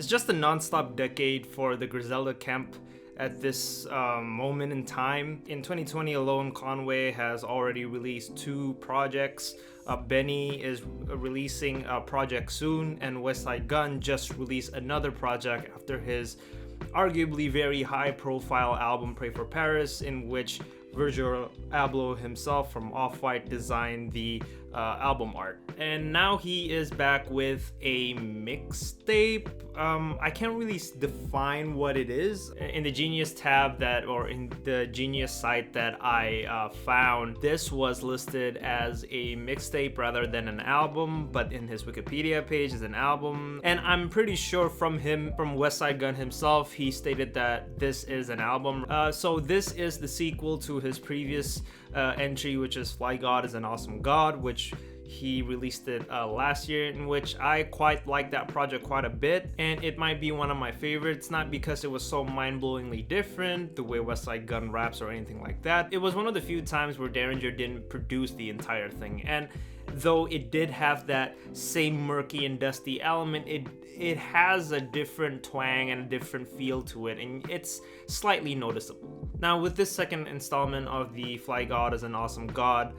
It's just a non-stop decade for the Griselda camp at this moment in time. In 2020 alone, Conway has already released 2 projects. Benny is releasing a project soon, and Westside Gunn just released another project after his arguably very high-profile album Pray for Paris, in which Virgil Abloh himself from Off-White designed the album art. And now he is back with a mixtape. I can't really define what it is. In the Genius tab or in the Genius site that I found, this was listed as a mixtape rather than an album, but in his Wikipedia page is an album. And I'm pretty sure from Westside Gunn himself, he stated that this is an album. So this is the sequel to his previous entry, which is Flygod is an Awesome God, which he released it last year, in which I quite like that project quite a bit, and it might be one of my favorites, not because it was so mind-blowingly different, the way Westside Gunn raps or anything like that. It was one of the few times where Derringer didn't produce the entire thing, and though it did have that same murky and dusty element, it has a different twang and a different feel to it, and it's slightly noticeable. Now, with this second installment of the Flygod is an Awesome God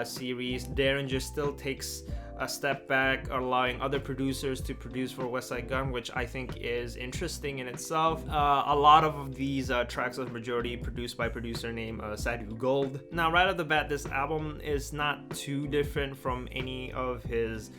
series, Derringer still takes a step back, allowing other producers to produce for Westside Gunn, which I think is interesting in itself. A lot of these tracks are majority produced by a producer named Sadu Gold. Now, right off the bat, this album is not too different from any of his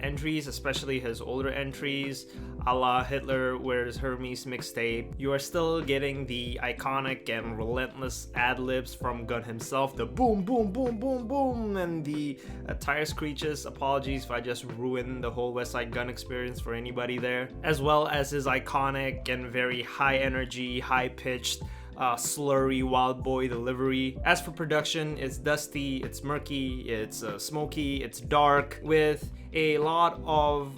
entries, especially his older entries, a la Hitler Wears Hermes mixtape. You are still getting the iconic and relentless ad-libs from Gunn himself, the boom, boom, boom, boom, boom, and the tire screeches. Apologies if I just ruined the whole Westside Gunn experience for anybody there. As well as his iconic and very high energy, high-pitched slurry wild boy delivery. As for production, it's dusty, it's murky, it's smoky, it's dark, with a lot of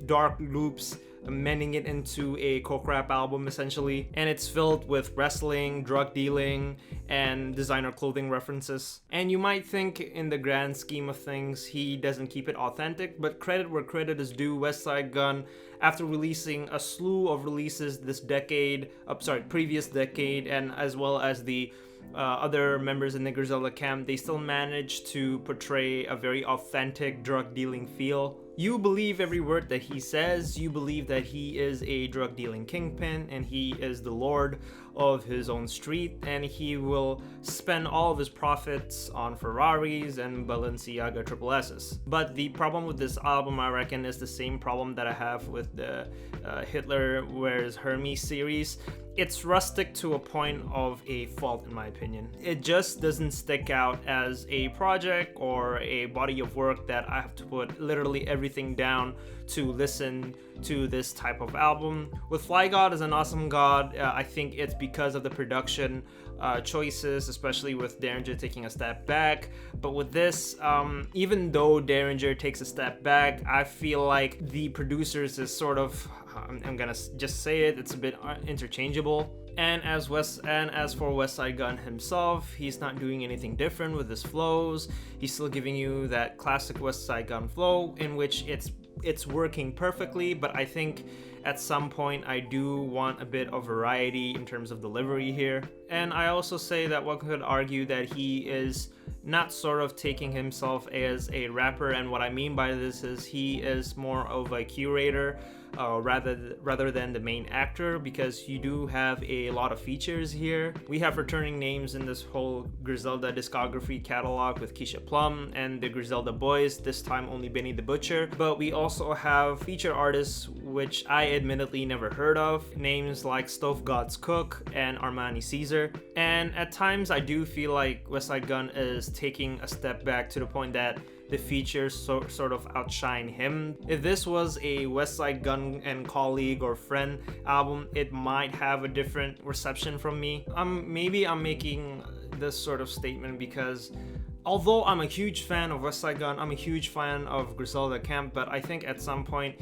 dark loops, mending it into a coke rap album essentially, and it's filled with wrestling, drug dealing, and designer clothing references. And you might think in the grand scheme of things he doesn't keep it authentic, but credit where credit is due. Westside Gunn, after releasing a slew of releases this previous decade, and as well as the other members in the Griselda camp, they still managed to portray a very authentic drug dealing feel. You believe every word that he says. You believe that he is a drug dealing kingpin and he is the lord of his own street, and he will spend all of his profits on Ferraris and Balenciaga triple S's. But the problem with this album, I reckon, is the same problem that I have with the Hitler Wears Hermes series. It's rustic to a point of a fault, in my opinion. It just doesn't stick out as a project or a body of work that I have to put literally everything down to listen to this type of album. With Flygod is an Awesome God, I think it's because of the production choices, especially with Derringer taking a step back. But with this, even though Derringer takes a step back, I feel like the producers is sort of, I'm gonna just say it, it's a bit interchangeable. And as for Westside Gunn himself, he's not doing anything different with his flows. He's still giving you that classic Westside Gunn flow, in which it's working perfectly, but I think at some point I do want a bit of variety in terms of delivery here. And I also say that one could argue that he is not sort of taking himself as a rapper, and what I mean by this is he is more of a curator rather than the main actor, because you do have a lot of features here. We have returning names in this whole Griselda discography catalog with KEISHA PLUM and the Griselda Boys, this time only Benny the Butcher, but we also have feature artists which I admittedly never heard of, names like Stove God's Cook and ARMANI Caesar. And at times I do feel like Westside Gunn is taking a step back to the point that the features sort of outshine him. If this was a Westside Gunn and colleague or friend album, it might have a different reception from me. Maybe I'm making this sort of statement because although I'm a huge fan of Westside Gunn, I'm a huge fan of Griselda Camp, but I think at some point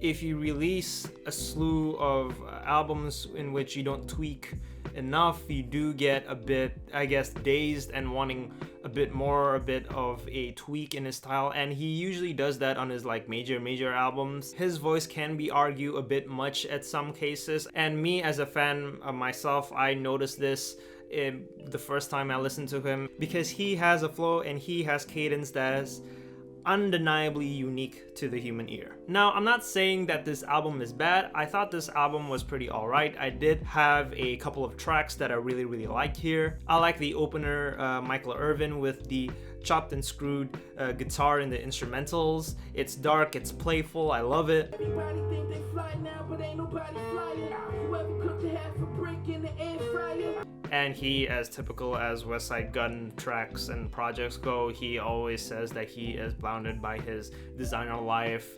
if you release a slew of albums in which you don't tweak enough, you do get a bit, I guess, dazed and wanting a bit more, a bit of a tweak in his style, and he usually does that on his like major albums. His voice can be argued a bit much at some cases, and me as a fan of myself, I noticed this the first time I listened to him, because he has a flow and he has cadence that is undeniably unique to the human ear. Now, I'm not saying that this album is bad. I thought this album was pretty alright. I did have a couple of tracks that I really like here. I like the opener, Michael Irvin, with the chopped and screwed guitar in the instrumentals. It's dark, it's playful, I love it. Everybody think they fly now, but ain't nobody flying. Whoever cooked a half a brick in the air fryer. And he, as typical as Westside Gunn tracks and projects go, he always says that he is bounded by his designer life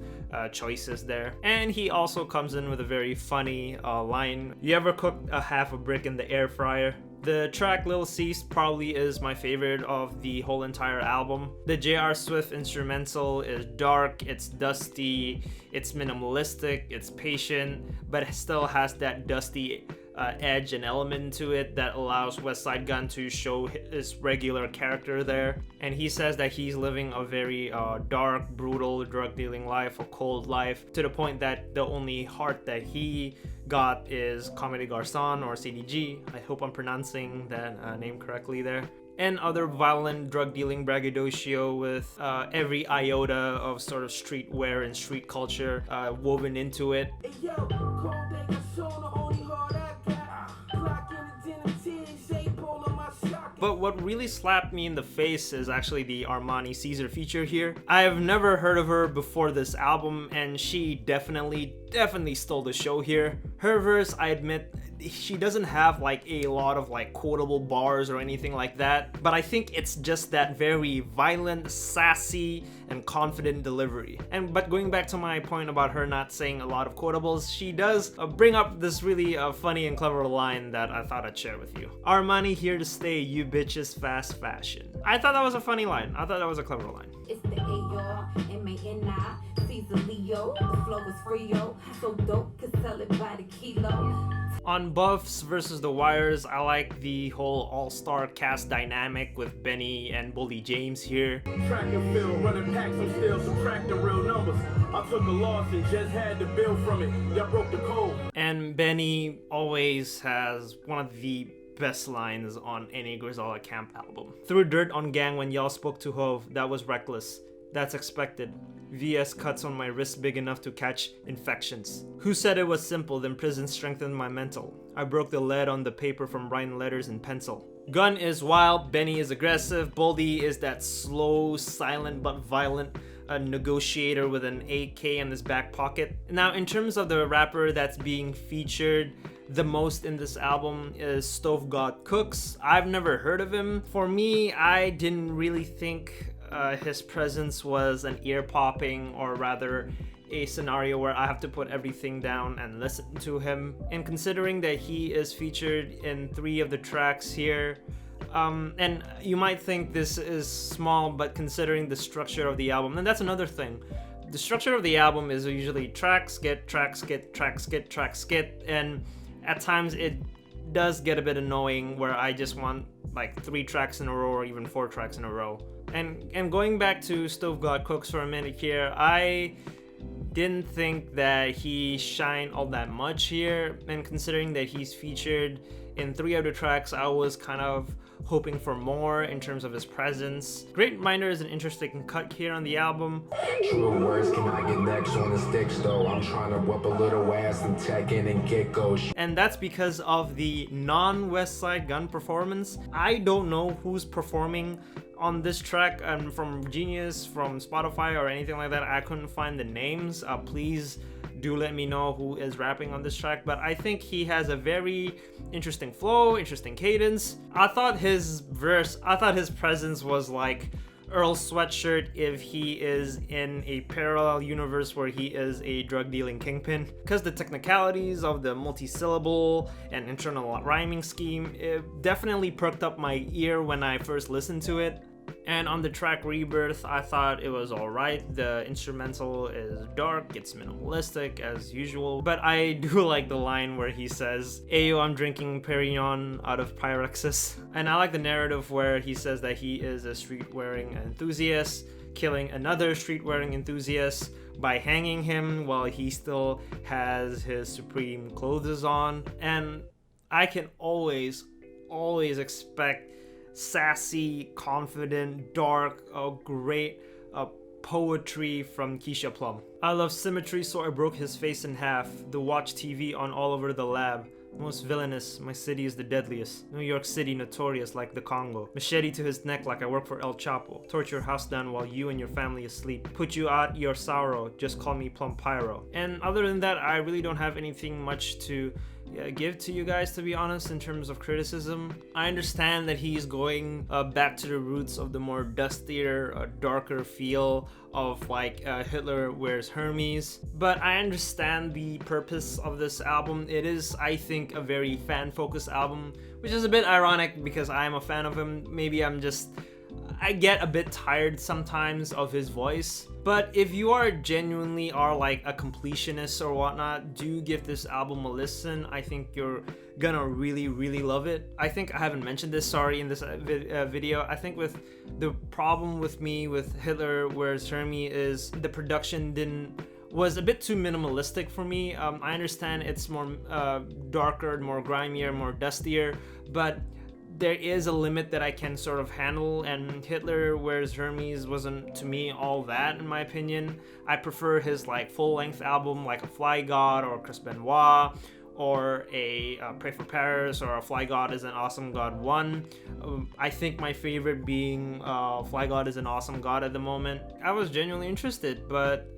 choices there. And he also comes in with a very funny line. You ever cooked a half a brick in the air fryer? The track Lil Cease probably is my favorite of the whole entire album. The J.R. Swift instrumental is dark, it's dusty, it's minimalistic, it's patient, but it still has that dusty edge and element to it that allows Westside Gunn to show his regular character there. And he says that he's living a very dark, brutal, drug-dealing life, a cold life, to the point that the only heart that he got is Comedy Garçon, or CDG. I hope I'm pronouncing that name correctly there. And other violent drug-dealing braggadocio with every iota of sort of streetwear and street culture woven into it. Hey, yo, but what really slapped me in the face is actually the ARMANI Caesar feature here. I have never heard of her before this album, and she definitely stole the show here. Her verse, I admit, she doesn't have like a lot of like quotable bars or anything like that, but I think it's just that very violent, sassy, and confident delivery. But going back to my point about her not saying a lot of quotables, she does bring up this really funny and clever line that I thought I'd share with you. Armani here to stay, you bitches fast fashion. I thought that was a funny line. I thought that was a clever line. It's the ARMANI, Caesar Leo, the flow is Frio, so dope, could sell it by the kilo. On Buffs versus The Wires, I like the whole all-star cast dynamic with Benny and Bully James here. Track and field, running packs, I'm still subtracting real numbers. I took a loss and just had to build from it. Y'all broke the code. And Benny always has one of the best lines on any Griselda Camp album. Threw dirt on gang when y'all spoke to Hove, that was reckless. That's expected. VS cuts on my wrist big enough to catch infections. Who said it was simple, then prison strengthened my mental. I broke the lead on the paper from writing letters in pencil. Gunn is wild, Benny is aggressive, Boldy is that slow, silent but violent negotiator with an AK in his back pocket. Now, in terms of the rapper that's being featured the most in this album is Flygod Cooks. I've never heard of him. For me, I didn't really think his presence was an ear-popping, or rather a scenario where I have to put everything down and listen to him. And considering that he is featured in 3 of the tracks here, and you might think this is small, but considering the structure of the album, and that's another thing. The structure of the album is usually track, skit, track, skit, track, skit, track, skit, and at times it does get a bit annoying where I just want like 3 tracks in a row or even 4 tracks in a row. And going back to Flygod Cooks for a minute here, I didn't think that he shined all that much here, and considering that he's featured in 3 other tracks, I was kind of hoping for more in terms of his presence. Great Reminder is an interesting cut here on the album. True words, can I get next on the sticks though? I'm trying to whip a little ass and tech in and get go. And that's because of the non-Westside Gunn performance. I don't know who's performing on this track, and from Genius, from Spotify, or anything like that. I couldn't find the names. Please do let me know who is rapping on this track, but I think he has a very interesting flow, interesting cadence. I thought his presence was like Earl Sweatshirt if he is in a parallel universe where he is a drug-dealing kingpin. Because the technicalities of the multi-syllable and internal rhyming scheme, it definitely perked up my ear when I first listened to it. And on the track Rebirth, I thought it was alright. The instrumental is dark, it's minimalistic as usual, but I do like the line where he says, "Ayo, I'm drinking Perignon out of Pyrexis." And I like the narrative where he says that he is a street-wearing enthusiast, killing another street-wearing enthusiast by hanging him while he still has his supreme clothes on. And I can always expect sassy, confident, dark, great poetry from KEISHA PLUM. I love symmetry, so I broke his face in half. The watch TV on all over the lab. Most villainous, my city is the deadliest. New York City notorious like the Congo. Machete to his neck like I work for El Chapo. Torture house down while you and your family asleep. Put you out your sorrow, just call me Plum Pyro. And other than that, I really don't have anything much to give to you guys, to be honest, in terms of criticism. I understand that he's going back to the roots of the more dustier, darker feel of like Hitler Wears Hermes, but I understand the purpose of this album. It is, I think, a very fan-focused album, which is a bit ironic because I am a fan of him. Maybe I get a bit tired sometimes of his voice. But if you are genuinely like a completionist or whatnot, do give this album a listen. I think you're gonna really love it. I think I haven't mentioned this, sorry, in this video. I think with the problem with me with Hitler Wears Hermes is the production was a bit too minimalistic for me. I understand it's more darker, more grimier, more dustier, but there is a limit that I can sort of handle, and Hitler Wears Hermes wasn't, to me, all that, in my opinion. I prefer his like full-length album like a Flygod or Chris Benoit, or a Pray for Paris, or a Flygod is an Awesome God 1. I think my favorite being Flygod is an Awesome God at the moment. I was genuinely interested, but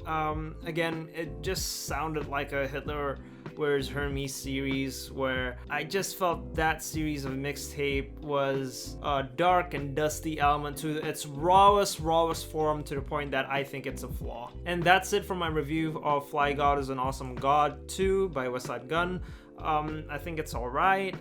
again, it just sounded like a Hitler Wears Hermes series where I just felt that series of mixtape was a dark and dusty element to its rawest form, to the point that I think it's a flaw. And that's it for my review of Flygod is an Awesome God 2 by Westside Gunn. I think it's alright,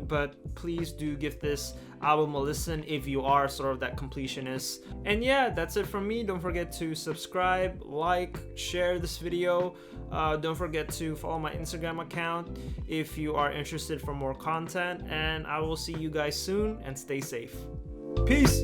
but please do give this album a listen if you are sort of that completionist. And yeah, that's it from me. Don't forget to subscribe, like, share this video. Don't forget to follow my Instagram account if you are interested for more content, and I will see you guys soon, and stay safe. Peace!